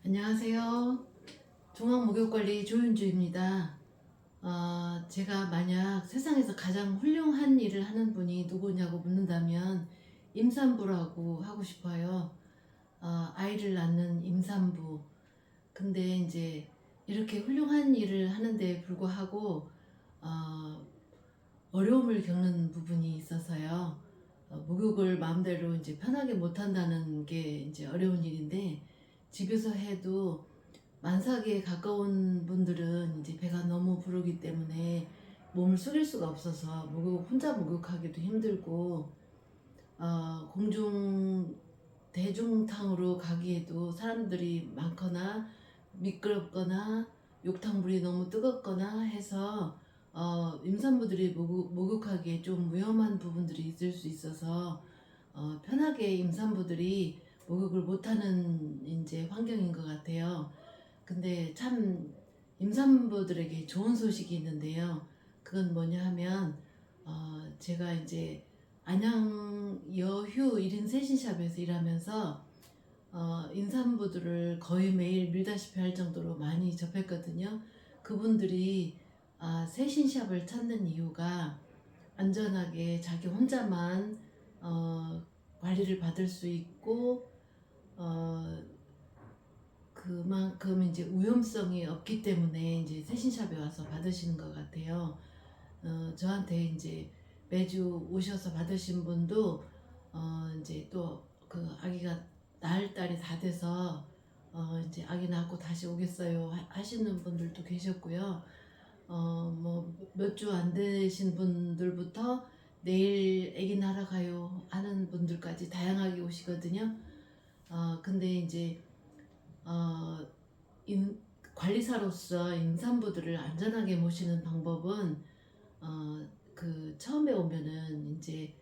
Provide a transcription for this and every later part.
안녕하세요. 중앙목욕관리 조윤주입니다. 제가 만약 세상에서 가장 훌륭한 일을 하는 분이 누구냐고 묻는다면 임산부라고 하고 싶어요. 아이를 낳는 임산부. 근데 이제 이렇게 훌륭한 일을 하는데 불구하고 어려움을 겪는 부분이 있어서요. 목욕을 마음대로 이제 편하게 못 한다는 게 이제 어려운 일인데, 집에서 해도 만삭에 가까운 분들은 이제 배가 너무 부르기 때문에 몸을 숙일 수가 없어서 혼자 목욕하기도 힘들고, 공중 대중탕으로 가기에도 사람들이 많거나 미끄럽거나 욕탕물이 너무 뜨겁거나 해서 임산부들이 목욕하기에 좀 위험한 부분들이 있을 수 있어서 편하게 임산부들이 목욕을 못하는 이제 환경인 것 같아요. 근데 참 임산부들에게 좋은 소식이 있는데요. 그건 뭐냐 하면 제가 이제 안양 여휴 1인 세신샵에서 일하면서 임산부들을 거의 매일 밀다시피 할 정도로 많이 접했거든요. 그분들이 세신샵을 찾는 이유가 안전하게 자기 혼자만 관리를 받을 수 있고 어, 그만큼 이제 위험성이 없기 때문에 이제 세신샵에 와서 받으시는 것 같아요. 저한테 이제 매주 오셔서 받으신 분도 이제 또 그 아기가 낳을 달이 다 돼서 이제 아기 낳고 다시 오겠어요 하시는 분들도 계셨고요. 뭐 몇 주 안 되신 분들부터 내일 아기 낳으러 가요 하는 분들까지 다양하게 오시거든요. 근데 이제 어, 관리사로서 임산부들을 안전하게 모시는 방법은 그 처음에 오면은 이제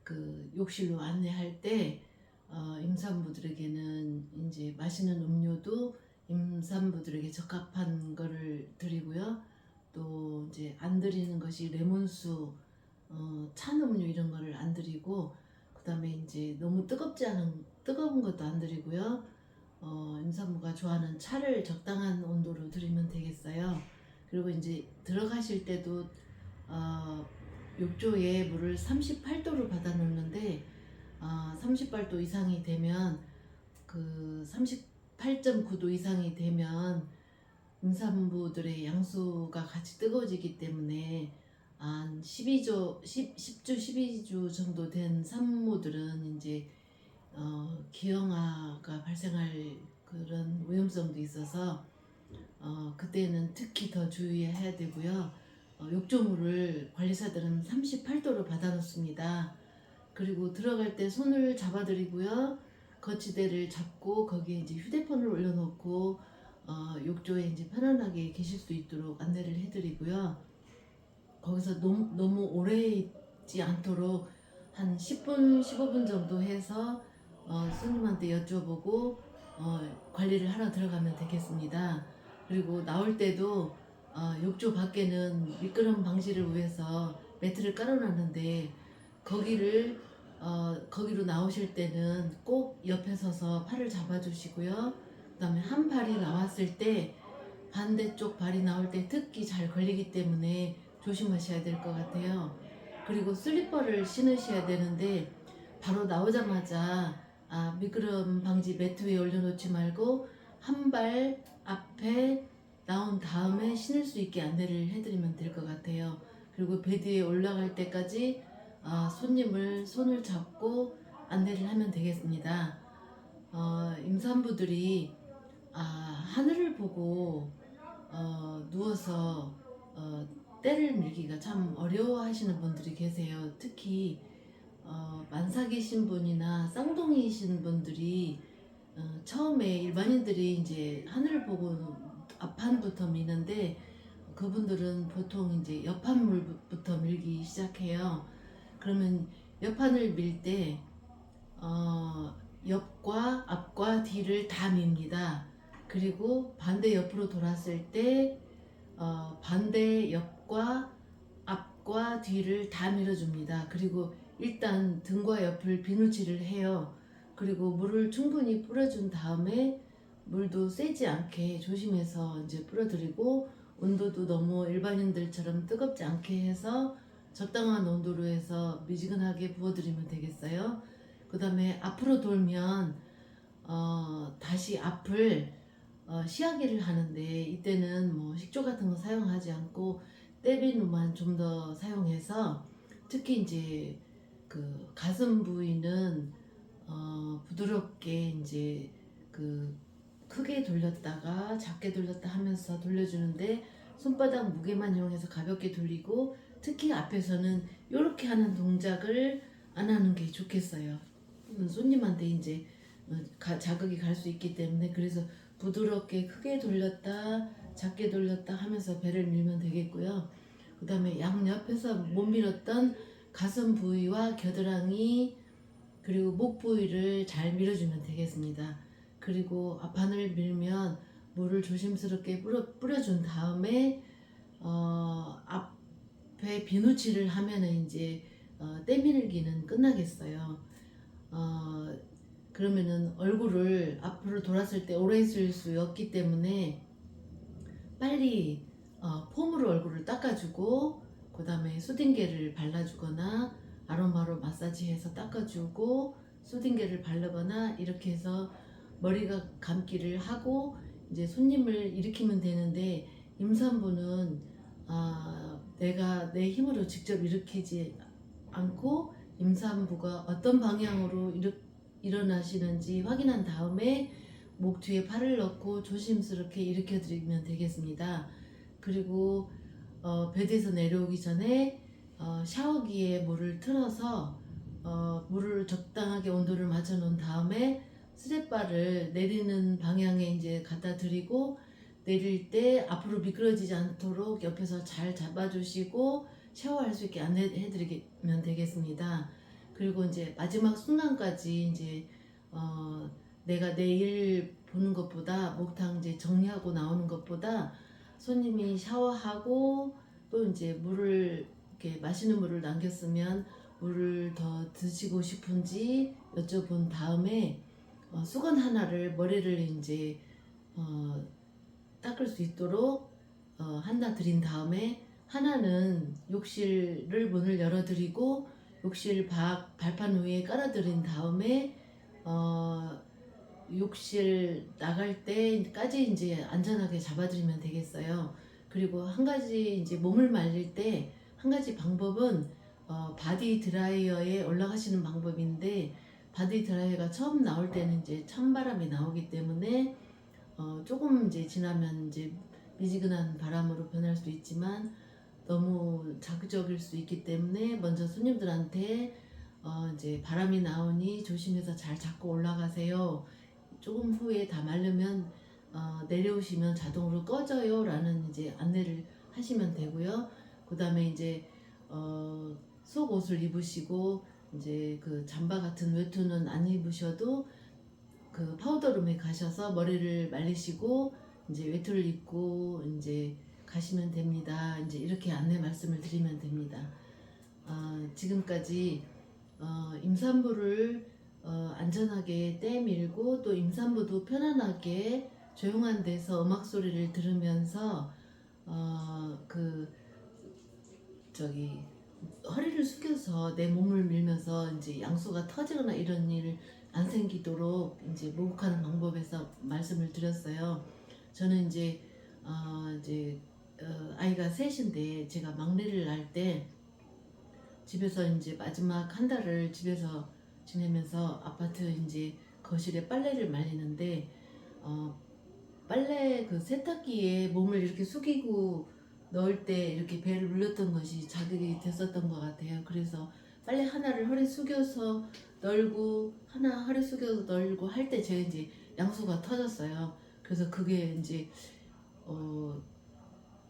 그 욕실로 안내할 때 임산부들에게는 이제 마시는 음료도 임산부들에게 적합한 거를 드리고요. 또 이제 안 드리는 것이 레몬수, 찬 음료 이런 거를 안 드리고, 그다음에 이제 너무 뜨거운 것도 안 드리고요. 임산부가 좋아하는 차를 적당한 온도로 드리면 되겠어요. 그리고 이제 들어가실 때도 어, 욕조에 물을 38도로 받아 놓는데 38도 이상이 되면 그 38.9도 이상이 되면 임산부들의 양수가 같이 뜨거워지기 때문에 한 10주 12주 정도 된 산모들은 이제 기형아가 발생할 그런 위험성도 있어서 그때는 특히 더 주의해야 되고요. 욕조물을 관리사들은 38도로 받아놓습니다. 그리고 들어갈 때 손을 잡아드리고요. 거치대를 잡고 거기에 이제 휴대폰을 올려놓고 욕조에 이제 편안하게 계실 수 있도록 안내를 해드리고요. 거기서 너무 오래 있지 않도록 한 10분, 15분 정도 해서 손님한테 여쭤보고 관리를 하러 들어가면 되겠습니다. 그리고 나올 때도 욕조 밖에는 미끄럼 방지를 위해서 매트를 깔아놨는데 거기로 나오실 때는 꼭 옆에 서서 팔을 잡아주시고요. 그다음에 한 발이 나왔을 때 반대쪽 발이 나올 때 특히 잘 걸리기 때문에 조심하셔야 될 것 같아요. 그리고 슬리퍼를 신으셔야 되는데 바로 나오자마자 미끄럼 방지 매트 위에 올려놓지 말고 한 발 앞에 나온 다음에 신을 수 있게 안내를 해드리면 될 것 같아요. 그리고 베드 위에 올라갈 때까지 손님을 손을 잡고 안내를 하면 되겠습니다. 임산부들이 하늘을 보고 누워서 때를 밀기가 참 어려워하시는 분들이 계세요. 특히 만삭이신 분이나 쌍둥이이신 분들이 처음에 일반인들이 이제 하늘을 보고 앞판부터 미는데, 그분들은 보통 이제 옆판물부터 밀기 시작해요. 그러면 옆판을 밀 때 옆과 앞과 뒤를 다 밉니다. 그리고 반대 옆으로 돌았을 때 반대 옆과 앞과 뒤를 다 밀어줍니다. 그리고 일단 등과 옆을 비누칠을 해요. 그리고 물을 충분히 뿌려준 다음에 물도 세지 않게 조심해서 이제 뿌려드리고, 온도도 너무 일반인들처럼 뜨겁지 않게 해서 적당한 온도로 해서 미지근하게 부어드리면 되겠어요. 그 다음에 앞으로 돌면 다시 앞을 시하기를 하는데, 이때는 뭐 식초 같은 거 사용하지 않고 떼비누만 좀 더 사용해서, 특히 이제 그 가슴 부위는 부드럽게 이제 그 크게 돌렸다가 작게 돌렸다 하면서 돌려주는데, 손바닥 무게만 이용해서 가볍게 돌리고, 특히 앞에서는 이렇게 하는 동작을 안 하는 게 좋겠어요. 손님한테 이제 자극이 갈 수 있기 때문에, 그래서 부드럽게 크게 돌렸다 작게 돌렸다 하면서 배를 밀면 되겠고요. 그 다음에 양옆에서 못 밀었던 가슴 부위와 겨드랑이 그리고 목 부위를 잘 밀어주면 되겠습니다. 그리고 앞판을 밀면 물을 조심스럽게 뿌려준 다음에 앞에 비누칠을 하면은 이제 때밀기는 끝나겠어요. 그러면은 얼굴을 앞으로 돌았을 때 오래 있을 수 없기 때문에 빨리 폼으로 얼굴을 닦아주고, 그 다음에 수딩겔을 발라주거나 아로마로 마사지해서 닦아주고 수딩겔을 바르거나 이렇게 해서 머리가 감기를 하고 이제 손님을 일으키면 되는데, 임산부는 내가 내 힘으로 직접 일으키지 않고 임산부가 어떤 방향으로 일어나시는지 확인한 다음에 목 뒤에 팔을 넣고 조심스럽게 일으켜드리면 되겠습니다. 그리고 베드에서 내려오기 전에 샤워기에 물을 틀어서 물을 적당하게 온도를 맞춰 놓은 다음에 스텝바를 내리는 방향에 이제 갖다 드리고, 내릴 때 앞으로 미끄러지지 않도록 옆에서 잘 잡아주시고 샤워할 수 있게 안내해 드리면 되겠습니다. 그리고 이제 마지막 순간까지 이제 내가 내일 보는 것보다, 목탕 이제 정리하고 나오는 것보다 손님이 샤워하고 또 이제 물을 이렇게 마시는 물을 남겼으면 물을 더 드시고 싶은지 여쭤본 다음에 수건 하나를 머리를 이제 닦을 수 있도록 하나 드린 다음에, 하나는 욕실을 문을 열어드리고 욕실 발판 위에 깔아드린 다음에 욕실 나갈 때까지 이제 안전하게 잡아드리면 되겠어요. 그리고 한 가지 이제 몸을 말릴 때 한 가지 방법은 바디 드라이어에 올라가시는 방법인데, 바디 드라이어가 처음 나올 때는 이제 찬바람이 나오기 때문에 조금 이제 지나면 이제 미지근한 바람으로 변할 수 있지만 너무 자극적일 수 있기 때문에 먼저 손님들한테 이제 바람이 나오니 조심해서 잘 잡고 올라가세요. 조금 후에 다 마르면 내려오시면 자동으로 꺼져요 라는 이제 안내를 하시면 되고요. 그 다음에 이제 속옷을 입으시고 이제 그 잠바 같은 외투는 안 입으셔도 그 파우더룸에 가셔서 머리를 말리시고 이제 외투를 입고 이제 가시면 됩니다. 이제 이렇게 안내 말씀을 드리면 됩니다. 지금까지 임산부를 안전하게 떼밀고, 또 임산부도 편안하게 조용한 데서 음악 소리를 들으면서 그 저기 허리를 숙여서 내 몸을 밀면서 이제 양수가 터지거나 이런 일 안 생기도록 이제 목욕하는 방법에서 말씀을 드렸어요. 저는 이제 아이가 셋인데, 제가 막내를 낳을 때 집에서 이제 마지막 한 달을 집에서 지내면서 아파트 이제 거실에 빨래를 말리는데, 빨래 그 세탁기에 몸을 이렇게 숙이고 넣을 때 이렇게 배를 눌렀던 것이 자극이 됐었던 것 같아요. 그래서 빨래 하나를 허리 숙여서 널고 하나 허리 숙여서 널고 할 때 제가 이제 양수가 터졌어요. 그래서 그게 이제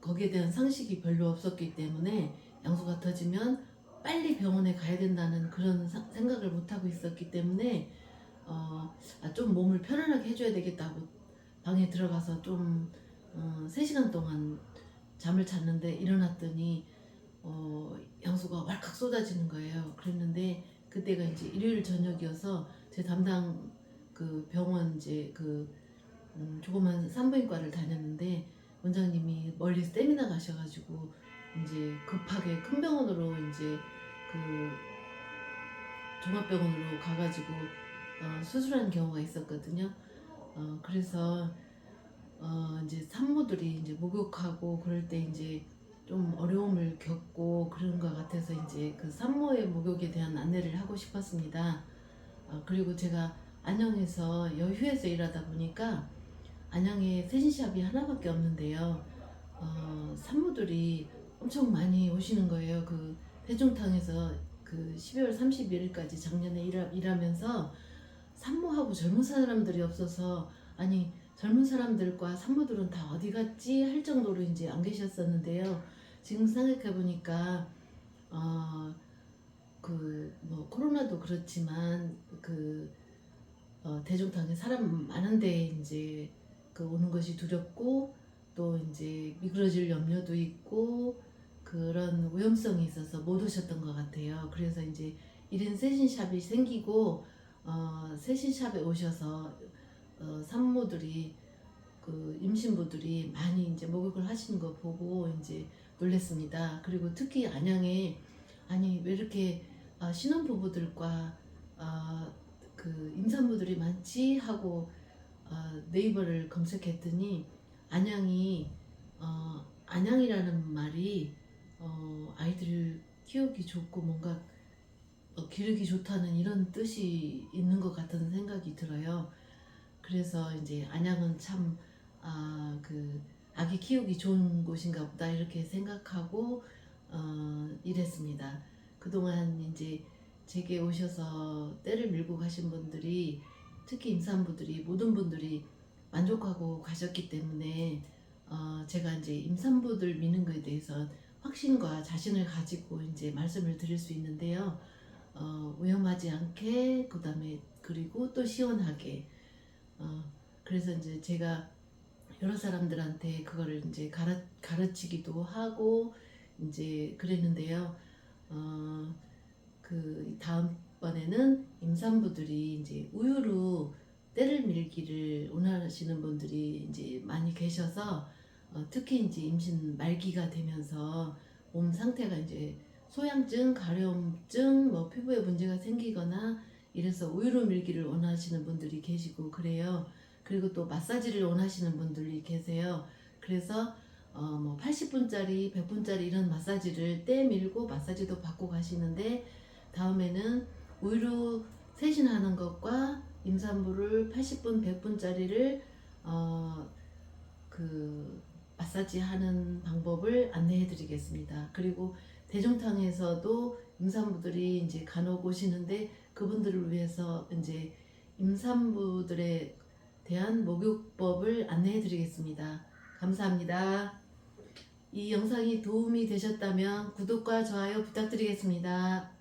거기에 대한 상식이 별로 없었기 때문에 양수가 터지면 빨리 병원에 가야 된다는 그런 생각을 못 하고 있었기 때문에 좀 몸을 편안하게 해줘야 되겠다고 방에 들어가서 좀 3시간 동안 잠을 잤는데, 일어났더니 양수가 왈칵 쏟아지는 거예요. 그랬는데 그때가 이제 일요일 저녁이어서 제 담당 그 병원 이제 그 조그만 산부인과를 다녔는데 원장님이 멀리 세미나 가셔가지고 이제 급하게 큰 병원으로 이제 그 종합병원으로 가가지고 수술한 경우가 있었거든요. 그래서 이제 산모들이 이제 목욕하고 그럴 때 이제 좀 어려움을 겪고 그런 것 같아서 이제 그 산모의 목욕에 대한 안내를 하고 싶었습니다. 그리고 제가 안양에서 여휴에서 일하다 보니까 안양에 세신샵이 하나밖에 없는데요. 산모들이 엄청 많이 오시는 거예요. 그 대중탕에서 그 12월 31일까지 작년에 일하면서 산모하고 젊은 사람들이 없어서 아니 젊은 사람들과 산모들은 다 어디 갔지 할 정도로 이제 안 계셨었는데요. 지금 생각해 보니까 그 뭐 코로나도 그렇지만 그 대중탕에 사람 많은데 이제 그 오는 것이 두렵고 또 이제 미끄러질 염려도 있고 그런 위험성이 있어서 못 오셨던 것 같아요. 그래서 이제 1인 세신샵이 생기고 세신샵에 오셔서 산모들이 그 임신부들이 많이 이제 목욕을 하시는 거 보고 이제 놀랬습니다. 그리고 특히 안양에 아니 왜 이렇게 신혼부부들과 그 임산부들이 많지 하고 네이버를 검색했더니 안양이 안양이라는 말이 아이들을 키우기 좋고 뭔가 기르기 좋다는 이런 뜻이 있는 것 같은 생각이 들어요. 그래서 이제 안양은 참 그 아기 키우기 좋은 곳인가 보다 이렇게 생각하고 일했습니다. 그동안 이제 제게 오셔서 때를 밀고 가신 분들이 특히 임산부들이 모든 분들이 만족하고 가셨기 때문에 제가 이제 임산부들 미는 것에 대해서 확신과 자신을 가지고 이제 말씀을 드릴 수 있는데요. 위험하지 않게 그다음에 그리고 또 시원하게 그래서 이제 제가 여러 사람들한테 그거를 이제 가르치기도 하고 이제 그랬는데요. 그 다음번에는 임산부들이 이제 우유로 때를 밀기를 원하시는 분들이 이제 많이 계셔서 특히 이제 임신 말기가 되면서 몸 상태가 이제 소양증, 가려움증, 뭐 피부에 문제가 생기거나 이래서 우유로 밀기를 원하시는 분들이 계시고 그래요. 그리고 또 마사지를 원하시는 분들이 계세요. 그래서 뭐 80분짜리, 100분짜리 이런 마사지를 때 밀고 마사지도 받고 가시는데 다음에는 우유로 세신하는 것과 임산부를 80분, 100분짜리를 그 마사지 하는 방법을 안내해 드리겠습니다. 그리고 대중탕에서도 임산부들이 이제 간혹 오시는데 그분들을 위해서 이제 임산부들에 대한 목욕법을 안내해 드리겠습니다. 감사합니다. 이 영상이 도움이 되셨다면 구독과 좋아요 부탁드리겠습니다.